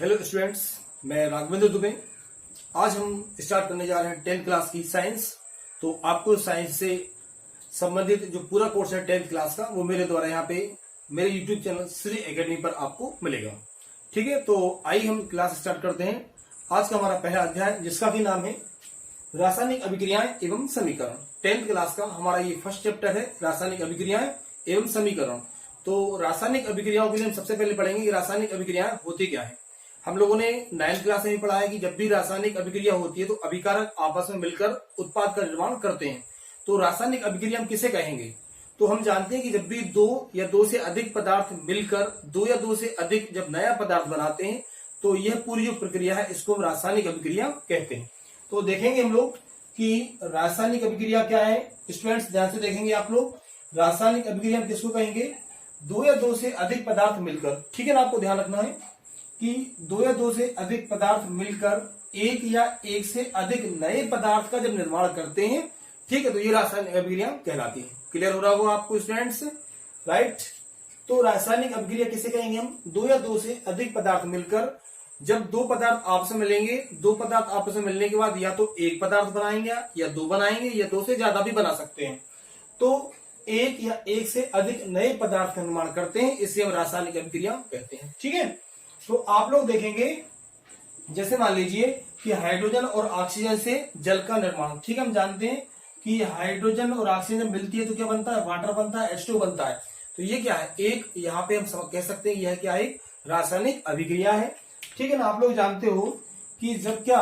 Hello students, मैं राघवेंद्र दुबे। आज हम स्टार्ट करने जा रहे हैं 10th क्लास की साइंस। तो आपको साइंस से संबंधित जो पूरा कोर्स है 10th क्लास का, वो मेरे द्वारा यहाँ पे मेरे यूट्यूब चैनल श्री एकेडमी पर आपको मिलेगा। ठीक है, तो आइए हम क्लास स्टार्ट करते हैं। आज का हमारा पहला अध्याय, जिसका भी नाम है रासायनिक अभिक्रियाएं एवं समीकरण। 10th क्लास का हमारा ये फर्स्ट चैप्टर है, रासायनिक अभिक्रियाएं एवं समीकरण। तो रासायनिक अभिक्रियाओं के लिए हम सबसे पहले पढ़ेंगे कि रासायनिक अभिक्रियाएं होती क्या है। हम लोगों ने 9th क्लास में भी पढ़ा है कि जब भी रासायनिक अभिक्रिया होती है तो अभिकारक आपस में मिलकर उत्पाद का निर्माण करते हैं। तो रासायनिक अभिक्रिया हम किसे कहेंगे? तो हम जानते हैं कि जब भी दो या दो से अधिक पदार्थ मिलकर दो या दो से अधिक जब नया पदार्थ बनाते हैं तो यह पूरी जो प्रक्रिया है इसको हम रासायनिक अभिक्रिया कहते हैं। तो देखेंगे हम लोग कि रासायनिक अभिक्रिया क्या है। स्टूडेंट्स ध्यान से देखेंगे आप लोग, रासायनिक अभिक्रिया हम किसको कहेंगे? दो या दो से अधिक पदार्थ मिलकर, ठीक है ना, आपको ध्यान रखना है कि दो या दो से अधिक पदार्थ मिलकर एक या एक से अधिक नए पदार्थ का जब निर्माण करते हैं, ठीक है, तो ये रासायनिक अभिक्रिया कहलाती है। क्लियर हो रहा होगा आपको स्टूडेंट्स, राइट? तो रासायनिक अभिक्रिया किसे कहेंगे हम? दो या दो से अधिक पदार्थ मिलकर जब दो पदार्थ आपस में मिलेंगे, दो पदार्थ आपस में मिलने के बाद या तो एक पदार्थ बनाएंगे या दो बनाएंगे या दो से ज्यादा भी बना सकते हैं, तो एक या एक से अधिक नए पदार्थ का निर्माण करते हैं, इसे हम रासायनिक अभिक्रिया कहते हैं। ठीक है, तो आप लोग देखेंगे जैसे मान लीजिए कि हाइड्रोजन और ऑक्सीजन से जल का निर्माण। ठीक है, हम जानते हैं कि हाइड्रोजन और ऑक्सीजन मिलती है तो क्या बनता है? वाटर बनता है, H2 बनता है। तो ये क्या है? एक यहाँ पे हम कह सकते हैं यह क्या है? एक रासायनिक अभिक्रिया है। ठीक है ना, आप लोग जानते हो कि जब क्या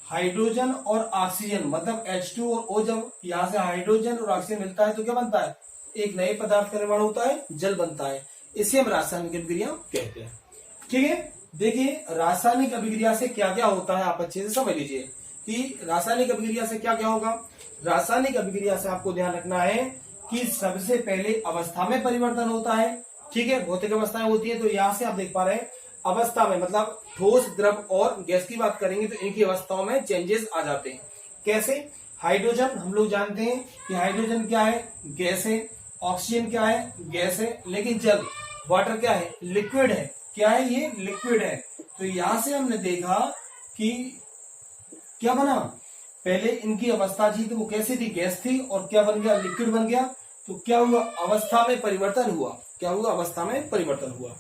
हाइड्रोजन और ऑक्सीजन मतलब H2 और O, जब यहाँ से हाइड्रोजन और ऑक्सीजन मिलता है तो क्या बनता है? एक नए पदार्थ का निर्माण होता है, जल बनता है। इसे हम रासायनिक अभिक्रिया कहते हैं। ठीक है, देखिए रासायनिक अभिक्रिया से क्या क्या होता है, आप अच्छे से समझ लीजिए कि रासायनिक अभिक्रिया से क्या क्या होगा। रासायनिक अभिक्रिया से आपको ध्यान रखना है कि सबसे पहले अवस्था में परिवर्तन होता है। ठीक है, भौतिक अवस्थाएं होती है, तो यहाँ से आप देख पा रहे हैं अवस्था में मतलब ठोस, द्रव और गैस की बात करेंगे तो इनकी अवस्थाओं में चेंजेस आ जाते हैं। कैसे? हाइड्रोजन हम लोग जानते हैं कि हाइड्रोजन क्या है? गैस है। ऑक्सीजन क्या है? गैस है। लेकिन जल, वाटर क्या है? लिक्विड है। क्या है? ये लिक्विड है। तो यहां से हमने देखा कि क्या बना, पहले इनकी अवस्था थी तो वो कैसी थी? गैस थी, और क्या बन गया? लिक्विड बन गया। तो क्या हुआ? अवस्था में परिवर्तन हुआ। क्या हुआ? अवस्था में परिवर्तन हुआ।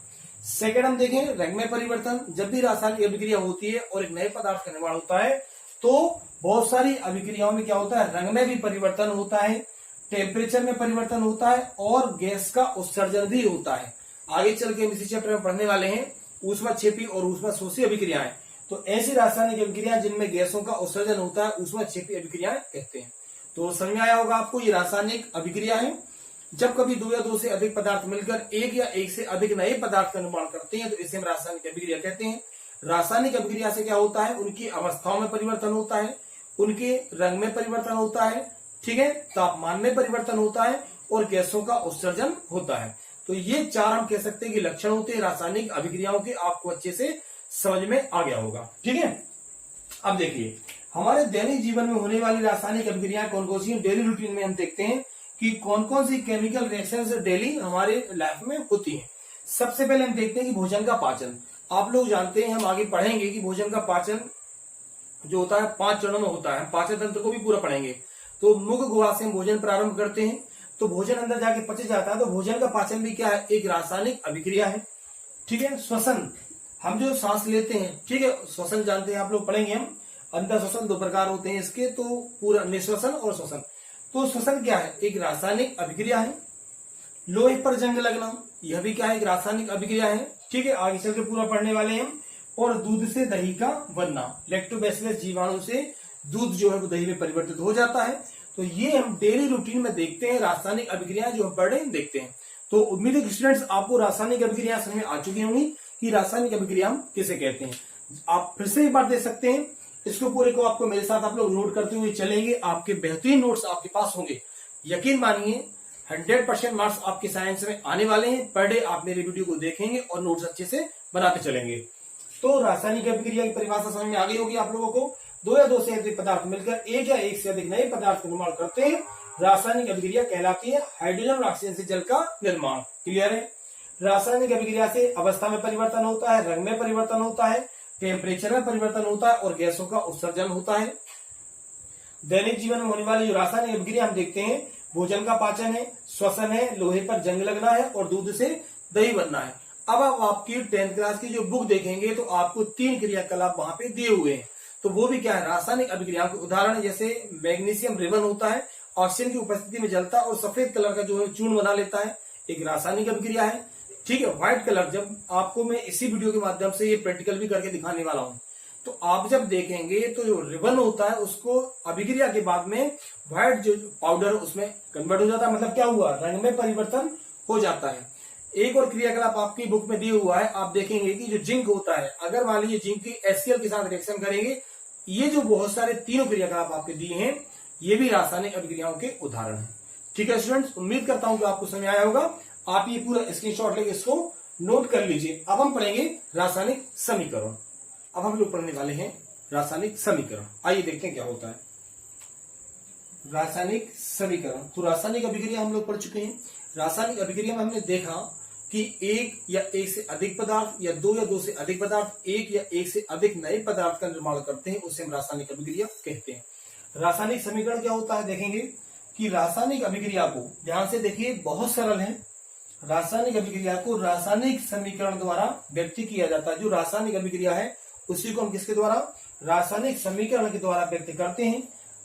सेकेंड हम देखें रंग में परिवर्तन। जब भी रासायनिक अभिक्रिया होती है और एक नए पदार्थ का निर्माण होता है तो बहुत सारी अभिक्रियाओं में क्या होता है? रंग में भी परिवर्तन होता है, टेम्परेचर में परिवर्तन होता है और गैस का उत्सर्जन भी होता है। आगे चल के हम इसी चैप्टर में पढ़ने वाले हैं ऊष्माक्षेपी और ऊष्माशोषी अभिक्रियाएं। तो ऐसी रासायनिक अभिक्रियाएं जिनमें गैसों का उत्सर्जन होता है ऊष्माक्षेपी अभिक्रियाएं कहते हैं। तो समझ में आया होगा आपको, ये रासायनिक अभिक्रिया है। जब कभी दो या दो से अधिक पदार्थ मिलकर एक या एक से अधिक नए पदार्थ का निर्माण करते हैं तो इसे हम रासायनिक अभिक्रिया कहते हैं। रासायनिक अभिक्रिया से क्या होता है? उनकी अवस्थाओं में परिवर्तन होता है, उनके रंग में परिवर्तन होता है, ठीक है, तापमान में परिवर्तन होता है और गैसों का उत्सर्जन होता है। तो ये चार हम कह सकते हैं कि लक्षण होते हैं रासायनिक अभिक्रियाओं के। आपको अच्छे से समझ में आ गया होगा। ठीक है, अब देखिए हमारे दैनिक जीवन में होने वाली रासायनिक अभिक्रियाएं कौन कौन सी? डेली रूटीन में हम देखते हैं कि कौन कौन सी केमिकल रिएक्शंस डेली हमारे लाइफ में होती हैं। सबसे पहले हम देखते हैं कि भोजन का पाचन। आप लोग जानते हैं, हम आगे पढ़ेंगे कि भोजन का पाचन जो होता है 5 चरणों में होता है। पाचन तंत्र को भी पूरा पढ़ेंगे। तो मुख गुहा से हम भोजन प्रारंभ करते हैं, तो भोजन अंदर जाके पच जाता है। तो भोजन का पाचन भी क्या है? एक रासायनिक अभिक्रिया है। ठीक है, श्वसन, हम जो सांस लेते हैं, ठीक है, श्वसन जानते हैं आप लोग, पढ़ेंगे हम। अंदर श्वसन 2 प्रकार होते हैं इसके, तो पूरा निश्वसन और श्वसन। तो श्वसन क्या है? एक रासायनिक अभिक्रिया है। लोहे पर जंग लगना, यह भी क्या है? एक रासायनिक अभिक्रिया है। ठीक है, आगे चल के पूरा पढ़ने वाले हैं। और दूध से दही का बनना, लैक्टोबैसिलस जीवाणु से दूध जो है वो दही में परिवर्तित हो जाता है। तो ये हम डेली रूटीन में देखते हैं रासायनिक अभिक्रियाएं जो हम पढ़ रहे हैं देखते हैं। तो उम्मीद है स्टूडेंट्स आपको रासायनिक अभिक्रिया समझ में आ चुकी होंगी कि रासायनिक अभिक्रिया हम किसे कहते हैं। आप फिर से एक बार देख सकते हैं इसको पूरे को, आपको मेरे साथ आप लोग नोट करते हुए चलेंगे। आपके बेहतरीन नोट्स आपके पास होंगे, यकीन मानिए 100% मार्क्स आपके साइंस में आने वाले हैं। पर डे आप मेरे वीडियो को देखेंगे और नोट्स अच्छे से बनाते चलेंगे। तो रासायनिक अभिक्रिया की परिभाषा समझ में आ गई होगी आप लोगों को। दो या दो से अधिक पदार्थ मिलकर एक या एक से अधिक नए पदार्थ का निर्माण करते हैं, रासायनिक अभिक्रिया कहलाती है। हाइड्रोजन और ऑक्सीजन से जल का निर्माण। क्लियर है? रासायनिक अभिक्रिया से अवस्था में परिवर्तन होता है, रंग में परिवर्तन होता है, टेम्परेचर में परिवर्तन होता है और गैसों का उत्सर्जन होता है। दैनिक जीवन में होने वाली जो रासायनिक अभिक्रिया हम देखते हैं, भोजन का पाचन है, श्वसन है, लोहे पर जंग लगना है और दूध से दही बनना है। अब आप आपकी 10th क्लास की जो बुक देखेंगे तो आपको 3 क्रियाकलाप वहां पे दिए हुए हैं। तो वो भी क्या है, रासायनिक अभिक्रियाओं के उदाहरण, जैसे मैग्नीशियम रिबन होता है, ऑक्सीजन की उपस्थिति में जलता है और सफेद कलर का जो है चूर्ण बना लेता है, एक रासायनिक अभिक्रिया है। ठीक है, व्हाइट कलर, जब आपको मैं इसी वीडियो के माध्यम से ये प्रैक्टिकल भी करके दिखाने वाला हूं, तो आप जब देखेंगे तो जो रिबन होता है उसको अभिक्रिया के बाद में व्हाइट जो पाउडर उसमें कन्वर्ट हो जाता है, मतलब क्या हुआ, रंग में परिवर्तन हो जाता है। एक और क्रियाकलाप आपकी बुक में दिया हुआ है, आप देखेंगे कि जो जिंक होता है, अगर मान लीजिए जिंक की HCl के साथ रिएक्शन करेंगे, ये जो बहुत सारे तीनों क्रियाकलाप आपके दिए हैं, ये भी रासायनिक अभिक्रियाओं के उदाहरण हैं। ठीक है स्टूडेंट्स, उम्मीद करता हूं कि आपको समझ आया होगा। आप ये पूरा स्क्रीनशॉट लेके इसको नोट कर लीजिए। अब हम पढ़ेंगे रासायनिक समीकरण। अब हम लोग पढ़ने वाले हैं रासायनिक समीकरण। आइए देखते हैं क्या होता है रासायनिक समीकरण। तो रासायनिक अभिक्रिया हम लोग पढ़ चुके हैं। रासायनिक अभिक्रिया में हमने देखा कि एक या एक से अधिक पदार्थ या दो से अधिक पदार्थ एक या एक से अधिक नए पदार्थ का निर्माण करते हैं, उसे हम रासायनिक अभिक्रिया कहते हैं। रासायनिक समीकरण क्या होता है, देखेंगे कि रासायनिक अभिक्रिया को ध्यान से देखिए, बहुत सरल है। रासायनिक अभिक्रिया को रासायनिक समीकरण द्वारा व्यक्त किया जाता है। जो रासायनिक अभिक्रिया है उसी को हम किसके द्वारा, रासायनिक समीकरण के द्वारा व्यक्त करते हैं।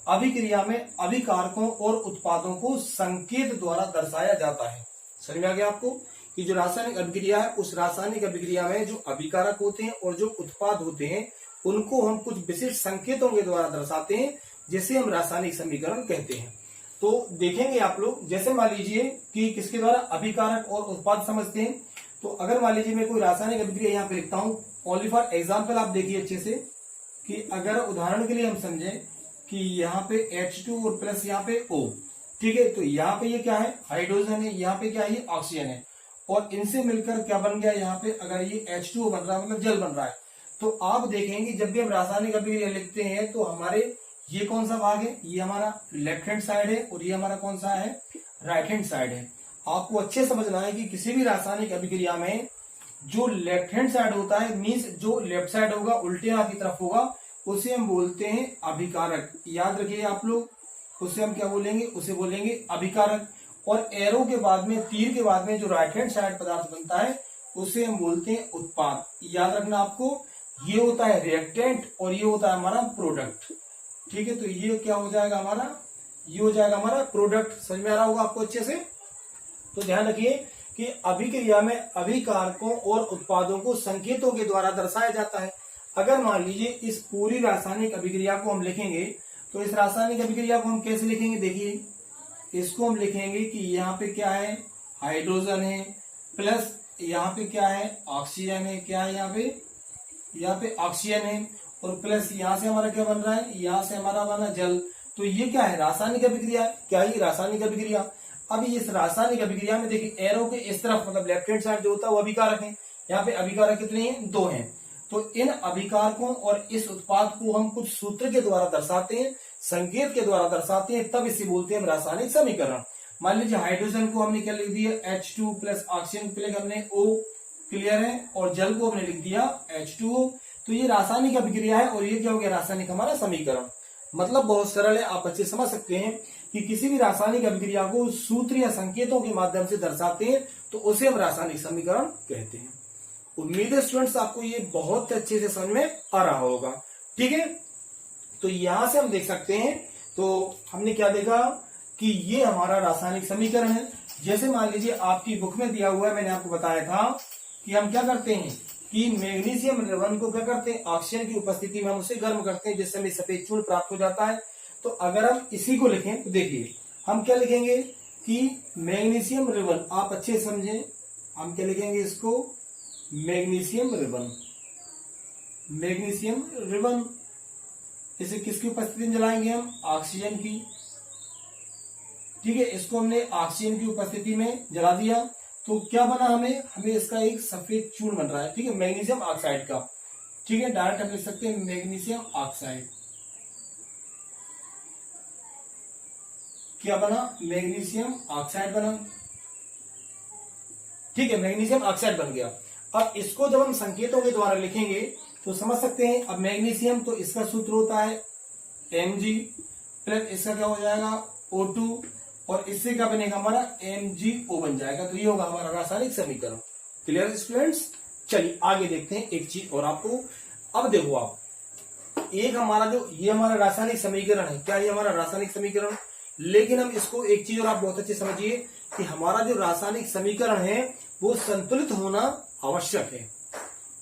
अभिक्रिया में अभिकारकों और उत्पादों को संकेत द्वारा दर्शाया जाता है। समझ में आ गया आपको कि जो रासायनिक अभिक्रिया है, उस रासायनिक अभिक्रिया में जो अभिकारक होते हैं और जो उत्पाद होते हैं, उनको हम कुछ विशिष्ट संकेतों के द्वारा दर्शाते हैं, जिसे हम रासायनिक समीकरण कहते हैं। तो देखेंगे आप लोग, जैसे मान लीजिए कि किसके द्वारा, अभिकारक और उत्पाद समझते हैं। तो अगर मान लीजिए मैं कोई रासायनिक अभिक्रिया यहाँ पे लिखता हूँ, ओनली फॉर एग्जाम्पल, आप देखिए अच्छे से कि अगर उदाहरण के लिए हम समझें कि यहाँ पे H2 और प्लस यहाँ पे O, ठीक है, तो यहाँ पे ये क्या है, हाइड्रोजन है, यहाँ पे क्या है, ये ऑक्सीजन है, और इनसे मिलकर क्या बन गया, यहाँ पे अगर ये H2O बन रहा है, मतलब जल बन रहा है। तो आप देखेंगे जब भी हम रासायनिक अभिक्रिया लिखते हैं तो हमारे ये कौन सा भाग है, ये हमारा लेफ्ट हैंड साइड है और ये हमारा कौन सा है, राइट हैंड साइड है। आपको अच्छे समझना है कि किसी भी रासायनिक अभिक्रिया में जो लेफ्ट हैंड साइड होता है, मीन्स जो लेफ्ट साइड होगा, उल्टे हाथ की तरफ होगा, उसे हम बोलते हैं अभिकारक। याद रखिए आप लोग, उसे हम क्या बोलेंगे, उसे बोलेंगे अभिकारक। और एरो के बाद में, तीर के बाद में जो राइट हैंड साइड पदार्थ बनता है, उसे हम बोलते हैं उत्पाद। याद रखना आपको, ये होता है रिएक्टेंट और ये होता है हमारा प्रोडक्ट। ठीक है, तो ये क्या हो जाएगा हमारा, ये हो जाएगा हमारा प्रोडक्ट। समझ में आ रहा होगा आपको अच्छे से। तो ध्यान रखिए कि अभिक्रिया में अभिकारकों और उत्पादों को संकेतों के द्वारा दर्शाया जाता है। अगर मान लीजिए इस पूरी रासायनिक अभिक्रिया को हम लिखेंगे, तो इस रासायनिक अभिक्रिया को हम कैसे लिखेंगे, देखिए इसको हम लिखेंगे कि यहाँ पे क्या है, हाइड्रोजन है, प्लस यहाँ पे क्या है, ऑक्सीजन है, क्या है यहाँ पे ऑक्सीजन है, और प्लस यहाँ से हमारा क्या बन रहा है, यहाँ से हमारा बना जल। तो ये क्या है, रासायनिक अभिक्रिया। क्या है, रासायनिक अभिक्रिया। अब इस रासायनिक अभिक्रिया में देखिए एरो के इस तरफ, मतलब लेफ्ट हैंड साइड जो होता है वो अभिकारक है। यहाँ पे अभिकारक कितने हैं, 2 हैं। तो इन अभिकारकों और इस उत्पाद को हम कुछ सूत्र के द्वारा दर्शाते हैं, संकेत के द्वारा दर्शाते हैं, तब इसे बोलते हैं रासायनिक समीकरण। मान लीजिए हाइड्रोजन को हमने क्या लिख दिया, H2 प्लस ऑक्सीजन को लिखा हमने O, क्लियर है, और जल को हमने लिख दिया H2O। तो ये रासायनिक अभिक्रिया है और ये क्या हो गया, रासायनिक हमारा समीकरण। मतलब बहुत सरल है, आप बच्चे समझ सकते हैं कि किसी भी रासायनिक अभिक्रिया को सूत्र या संकेतों के माध्यम से दर्शाते हैं तो उसे हम रासायनिक समीकरण कहते हैं। उम्मीद है स्टूडेंट्स आपको ये बहुत अच्छे से समझ में आ रहा होगा। ठीक है, तो यहां से हम देख सकते हैं, तो हमने क्या देखा कि ये हमारा रासायनिक समीकरण है। जैसे मान लीजिए आपकी बुक में दिया हुआ है, मैंने आपको बताया था कि हम क्या करते हैं कि मैग्नीशियम रिबन को क्या करते हैं, ऑक्सीजन की उपस्थिति में हम उसे गर्म करते हैं, जिससे हमें सफेद चूर्ण प्राप्त हो जाता है। तो अगर हम इसी को लिखें तो देखिए हम क्या लिखेंगे कि मैग्नीशियम रिबन, आप अच्छे समझें, हम क्या लिखेंगे इसको, मैग्नीशियम रिबन। मैग्नीशियम रिबन इसे किसकी उपस्थिति में जलाएंगे हम, ऑक्सीजन की। ठीक है, इसको हमने ऑक्सीजन की उपस्थिति में जला दिया तो क्या बना, हमें इसका एक सफेद चूर्ण बन रहा है। ठीक है, मैग्नीशियम ऑक्साइड का। ठीक है, डायरेक्ट हम लिख सकते हैं मैग्नीशियम ऑक्साइड। क्या बना, मैग्नीशियम ऑक्साइड बना। ठीक है, मैग्नीशियम ऑक्साइड बन गया। अब इसको जब हम संकेतों के द्वारा लिखेंगे तो समझ सकते हैं। अब मैग्नीशियम, तो इसका सूत्र होता है Mg प्लस इसका क्या हो जाएगा O2, और इससे क्या बनेगा हमारा MgO बन जाएगा। तो ये होगा हमारा रासायनिक समीकरण। Clear students? चलिए आगे देखते हैं एक चीज और आपको। अब देखो आप, एक हमारा जो ये हमारा रासायनिक समीकरण है, क्या ये हमारा रासायनिक समीकरण, लेकिन हम इसको एक चीज और आप बहुत अच्छे समझिए कि हमारा जो रासायनिक समीकरण है वो संतुलित होना आवश्यक है।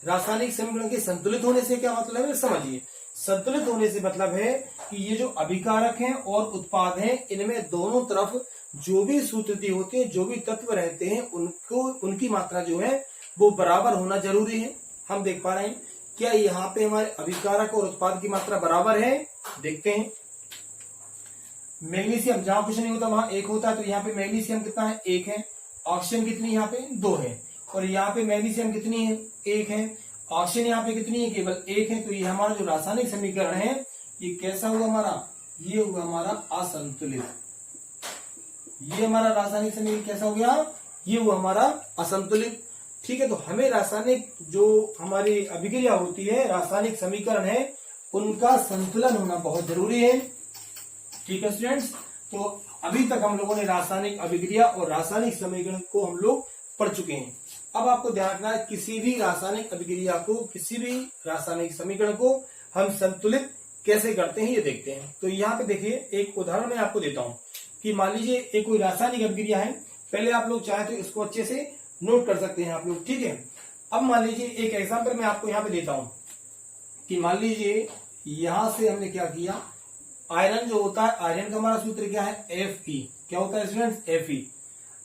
रासायनिक समीकरण के संतुलित होने से क्या मतलब है समझिए। संतुलित होने से मतलब है कि ये जो अभिकारक हैं और उत्पाद हैं, इनमें दोनों तरफ जो भी सूत्रति होती है, जो भी तत्व रहते हैं, उनकी मात्रा जो है वो बराबर होना जरूरी है। हम देख पा रहे हैं क्या यहाँ पे हमारे अभिकारक और उत्पाद की मात्रा बराबर है। देखते हैं, मैग्नीशियम जहां कुछ नहीं होता वहां 1 होता है, तो यहाँ पे मैग्नीशियम कितना है 1 है। ऑक्सीजन कितनी यहाँ पे 2 है, और यहाँ पे मैग्नीशियम कितनी है 1 है। ऑक्सीजन यहाँ पे कितनी है केवल 1 है। तो ये हमारा जो रासायनिक समीकरण है ये कैसा हुआ हमारा, ये हुआ हमारा असंतुलित। ये हमारा रासायनिक समीकरण कैसा हो गया, ये हुआ हमारा असंतुलित। ठीक है, तो हमें रासायनिक जो हमारी अभिक्रिया होती है, रासायनिक समीकरण है, उनका संतुलन होना बहुत जरूरी है। ठीक है स्टूडेंट्स, तो अभी तक हम लोगों ने रासायनिक अभिक्रिया और रासायनिक समीकरण को हम लोग पढ़ चुके हैं। अब आपको ध्यान रखना है किसी भी रासायनिक अभिक्रिया को, किसी भी रासायनिक समीकरण को हम संतुलित कैसे करते हैं ये देखते हैं। तो यहाँ पे देखिए एक उदाहरण मैं आपको देता हूँ कि मान लीजिए एक कोई रासायनिक अभिक्रिया है। पहले आप लोग चाहे तो इसको अच्छे से नोट कर सकते हैं आप लोग। ठीक है, अब मान लीजिए एक एग्जाम्पल मैं आपको यहाँ पे देता हूँ कि मान लीजिए यहां से हमने क्या किया, आयरन जो होता है, आयरन का हमारा सूत्र क्या है Fe। क्या होता है स्टूडेंट्स Fe।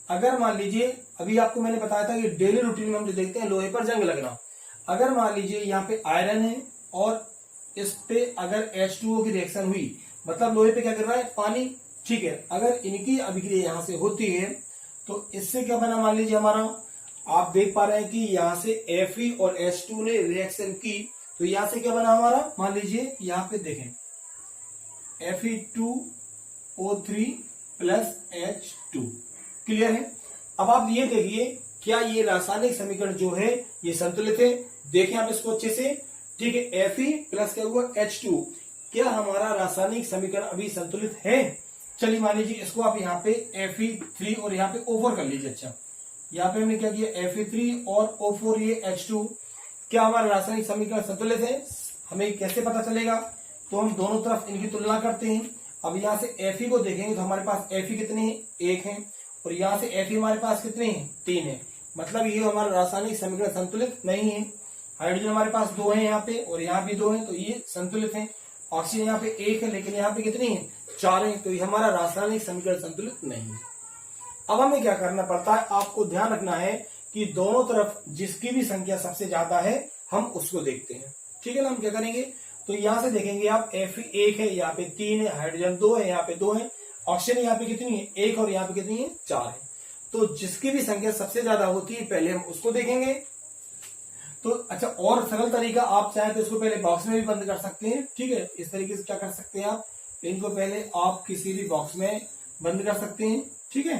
अगर मान लीजिए अभी आपको मैंने बताया था कि डेली रूटीन में हम जो देखते हैं लोहे पर जंग लगना, अगर मान लीजिए यहाँ पे आयरन है और इस पे अगर H2O की रिएक्शन हुई, मतलब लोहे पे क्या कर रहा है पानी। ठीक है, अगर इनकी अभिक्रिया यहां से होती है तो इससे क्या बना, मान लीजिए हमारा आप देख पा रहे हैं कि यहां से Fe और H2 ने रिएक्शन की, तो यहां से क्या बना हमारा, मान लीजिए यहाँ पे देखें Fe2O3 प्लस H2। क्लियर है। अब आप ये देखिए क्या ये रासायनिक समीकरण जो है ये संतुलित है। देखें आप इसको अच्छे से। ठीक है, Fe प्लस क्या हुआ H2, क्या हमारा रासायनिक समीकरण अभी संतुलित है। चलिए मान लीजिए इसको आप यहाँ पे Fe3 और यहाँ पे O4 कर लीजिए। अच्छा, यहाँ पे हमने क्या किया Fe3 और O4 ये H2, क्या हमारा रासायनिक समीकरण संतुलित है। हमें कैसे पता चलेगा, तो हम दोनों तरफ इनकी तुलना करते हैं। अब यहाँ से Fe को देखेंगे तो हमारे पास Fe कितने हैं 1 है, और यहाँ से Fe हमारे पास कितने हैं 3 है। मतलब ये हमारा रासायनिक समीकरण संतुलित नहीं है। हाइड्रोजन हमारे पास 2 है यहाँ पे, और यहाँ भी 2 है, तो ये संतुलित है। ऑक्सीजन यहाँ पे 1 है, लेकिन यहाँ पे कितनी है 4 है, तो ये हमारा रासायनिक समीकरण संतुलित नहीं है। अब हमें क्या करना पड़ता है, आपको ध्यान रखना है कि दोनों तरफ जिसकी भी संख्या सबसे ज्यादा है हम उसको देखते हैं। ठीक है ना, हम क्या करेंगे, तो यहां से देखेंगे आप Fe 1 है, यहाँ पे 3 है, हाइड्रोजन 2 है, यहाँ पे 2 है, ऑक्सीजन यहाँ पे कितनी है 1, और यहाँ पे कितनी है 4 है। तो जिसकी भी संख्या सबसे ज्यादा होती है पहले हम उसको देखेंगे। तो अच्छा, और सरल तरीका आप चाहे तो इसको पहले बॉक्स में भी बंद कर सकते हैं। ठीक है, इस तरीके से क्या कर सकते हैं आप, इनको पहले आप किसी भी बॉक्स में बंद कर सकते हैं। ठीक है,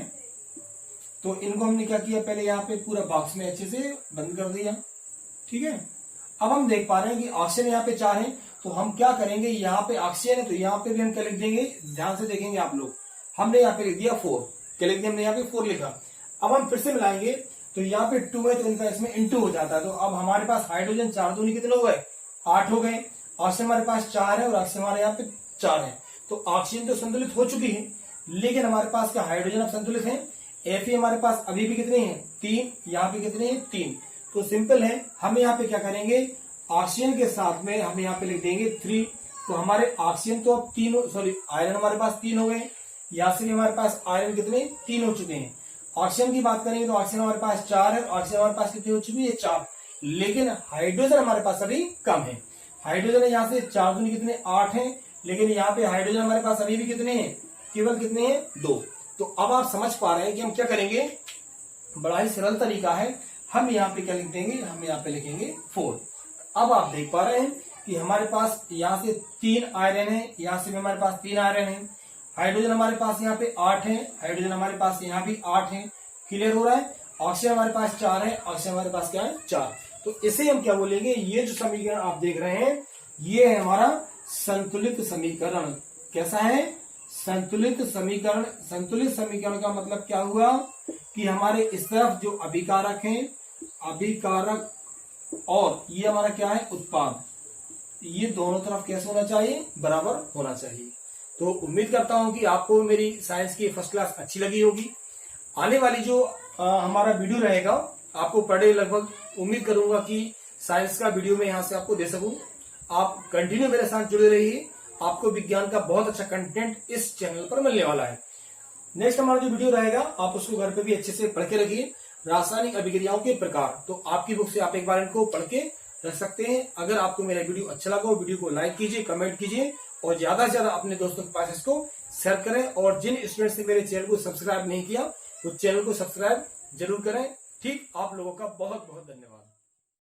तो इनको हमने क्या किया, पहले यहाँ पे पूरा बॉक्स में अच्छे से बंद कर दिया। ठीक है, अब हम देख पा रहे हैं कि ऑक्सीजन यहाँ पे 4 है, तो हम क्या करेंगे, यहाँ पे ऑक्सीजन है तो यहाँ पे भी हम क्या लिख देंगे, ध्यान से देखेंगे आप लोग, हमने यहाँ पे लिख दिया 4। क्या लिख दिया हमने यहाँ पे 4 लिखा। अब हम फिर से मिलाएंगे तो यहाँ पे 2 है, तो इनका इसमें इंटू हो जाता है। तो अब हमारे पास हाइड्रोजन 4 दूनी कितने हो गए 8 हो गए। ऑक्सीजन हमारे पास 4 है और ऑक्सीजन हमारे यहाँ पे 4 है। तो ऑक्सीजन तो संतुलित हो चुकी है, लेकिन हमारे पास क्या हाइड्रोजन अब संतुलित है। Fe हमारे पास अभी भी कितने हैं 3, यहाँ पे कितने हैं 3। तो सिंपल है, हम यहाँ पे क्या करेंगे, ऑक्सीजन के साथ में हम यहाँ पे लिख देंगे 3। तो हमारे ऑक्सीजन तो अब 3, सॉरी आयरन हमारे पास 3 हो गए। यहाँ से भी हमारे पास आयरन कितने 3 हो चुके हैं। ऑक्सीजन की बात करेंगे तो ऑक्सीजन हमारे पास 4 है, ऑक्सीजन हमारे पास कितनी हो चुकी है 4। लेकिन हाइड्रोजन हमारे पास अभी कम है। हाइड्रोजन यहाँ से 4 दूनी कितने 8 है, लेकिन यहाँ पे हाइड्रोजन हमारे पास अभी भी कितने हैं, केवल कितने हैं 2। तो अब आप समझ पा रहे हैं कि हम क्या करेंगे, बड़ा ही सरल तरीका है। हम यहाँ पे क्या लिख देंगे, हम यहाँ पे लिखेंगे 4। अब आप देख पा रहे हैं कि हमारे पास यहाँ से 3 आयरन है, यहाँ से भी हमारे पास 3 आयरन है। हाइड्रोजन हमारे पास यहाँ पे 8 है, हाइड्रोजन हमारे पास यहाँ भी 8 है। क्लियर हो रहा है। ऑक्सीजन हमारे पास 4 है, ऑक्सीजन हमारे पास क्या है 4। तो इसे हम क्या बोलेंगे, ये जो समीकरण आप देख रहे हैं ये है हमारा संतुलित समीकरण। कैसा है, संतुलित समीकरण। संतुलित समीकरण का मतलब क्या हुआ कि हमारे इस तरफ जो अभिकारक हैं, अभिकारक, और ये हमारा क्या है उत्पाद, ये दोनों तरफ कैसे होना चाहिए, बराबर होना चाहिए। तो उम्मीद करता हूं कि आपको मेरी साइंस की फर्स्ट क्लास अच्छी लगी होगी। आने वाली जो हमारा वीडियो रहेगा आपको पर डे लगभग उम्मीद करूंगा कि साइंस का वीडियो में यहां से आपको दे सकूं। आप कंटिन्यू मेरे साथ जुड़े रहिए, आपको विज्ञान का बहुत अच्छा कंटेंट इस चैनल पर मिलने वाला है। नेक्स्ट हमारा जो वीडियो रहेगा आप उसको घर पे भी अच्छे से पढ़ के रखिए, रासायनिक अभिक्रियाओं के प्रकार। तो आपकी बुक से आप एक बार इनको पढ़ के रख सकते हैं। अगर आपको मेरा वीडियो अच्छा लगा हो वीडियो को लाइक कीजिए, कमेंट कीजिए और ज्यादा से ज्यादा अपने दोस्तों के पास इसको शेयर करें। और जिन स्टूडेंट्स ने मेरे चैनल को सब्सक्राइब नहीं किया वो चैनल को सब्सक्राइब जरूर करें। ठीक, आप लोगों का बहुत बहुत धन्यवाद।